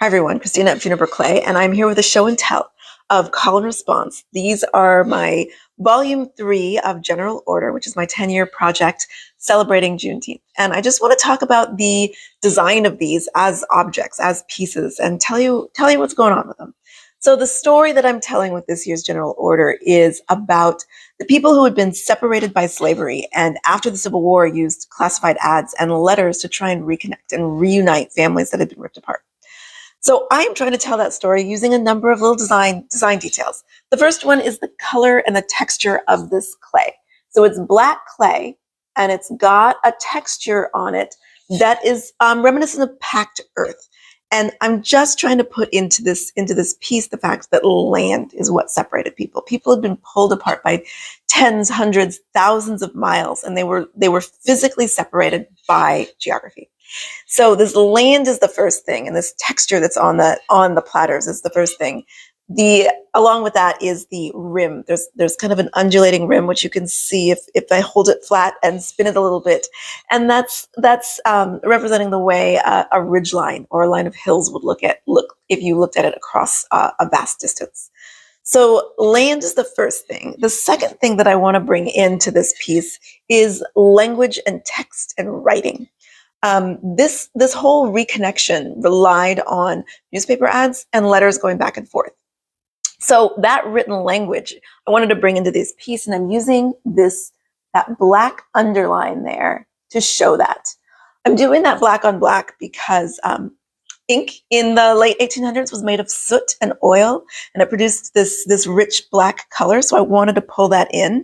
Hi everyone, Christina at Juniper Clay, and I'm here with a show and tell of call and response. These are my volume 3 of General Order, which is my 10-year project celebrating Juneteenth. And I just want to talk about the design of these as objects, as pieces, and tell you what's going on with them. So the story that I'm telling with this year's General Order is about the people who had been separated by slavery and after the Civil War used classified ads and letters to try and reconnect and reunite families that had been ripped apart. So I am trying to tell that story using a number of little design details. The first one is the color and the texture of this clay. So it's black clay, and it's got a texture on it that is reminiscent of packed earth. And I'm just trying to put into this piece the fact that land is what separated people. People had been pulled apart by tens, hundreds, thousands of miles, and they were physically separated by geography. So this land is the first thing, and this texture that's on the platters is the first thing. Along with that is the rim. There's kind of an undulating rim, which you can see if I hold it flat and spin it a little bit, and that's representing the way a ridgeline or a line of hills would look if you looked at it across a vast distance. So land is the first thing. The second thing that I want to bring into this piece is language and text and writing. This whole reconnection relied on newspaper ads and letters going back and forth. So that written language I wanted to bring into this piece, and I'm using that black underline there to show that. I'm doing that black on black because ink in the late 1800s was made of soot and oil, and it produced this rich black color, so I wanted to pull that in.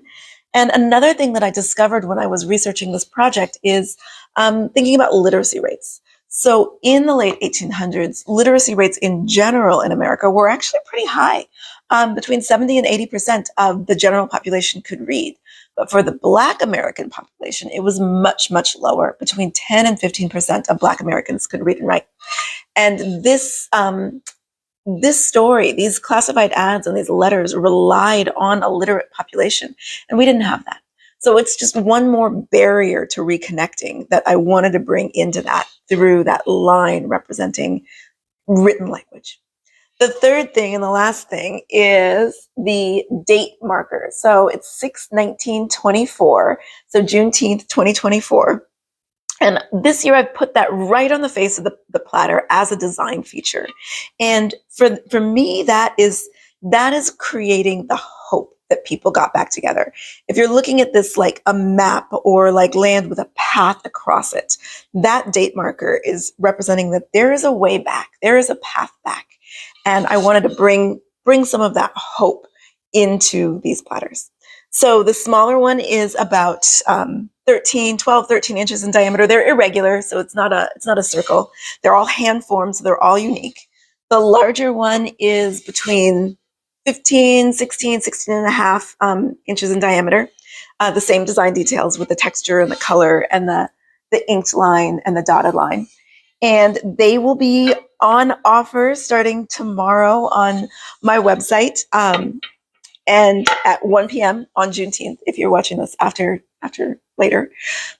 And another thing that I discovered when I was researching this project is thinking about literacy rates. So in the late 1800s, literacy rates in general in America were actually pretty high. Between 70 and 80% of the general population could read. But for the Black American population, it was much, much lower. Between 10 and 15% of Black Americans could read and write. And this story, these classified ads and these letters relied on a literate population, and we didn't have that. So it's just one more barrier to reconnecting that I wanted to bring into that through that line representing written language. The third thing and the last thing is the date marker. So it's 6/19/24, so Juneteenth 2024. And this year I've put that right on the face of the platter as a design feature. And for me, that is creating the hope that people got back together. If you're looking at this like a map or like land with a path across it, that date marker is representing that there is a way back, there is a path back. And I wanted to bring some of that hope into these platters. So the smaller one is about 12, 13 inches in diameter. They're irregular, so it's not a circle. They're all hand formed, so they're all unique. The larger one is between 15, 16 and a half inches in diameter. The same design details with the texture and the color and the inked line and the dotted line. And they will be on offer starting tomorrow on my website and at 1 p.m. on Juneteenth. If you're watching this after later,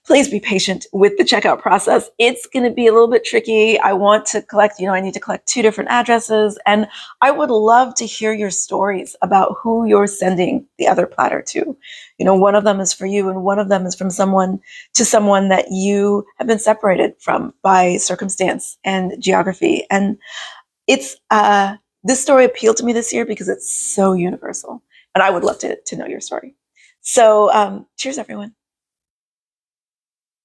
please be patient with the checkout process. It's going to be a little bit tricky. I want to collect, I need to collect 2 different addresses, and I would love to hear your stories about who you're sending the other platter to. One of them is for you, and one of them is from someone that you have been separated from by circumstance and geography. And it's this story appealed to me this year because it's so universal, and I would love to know your story. So cheers, everyone.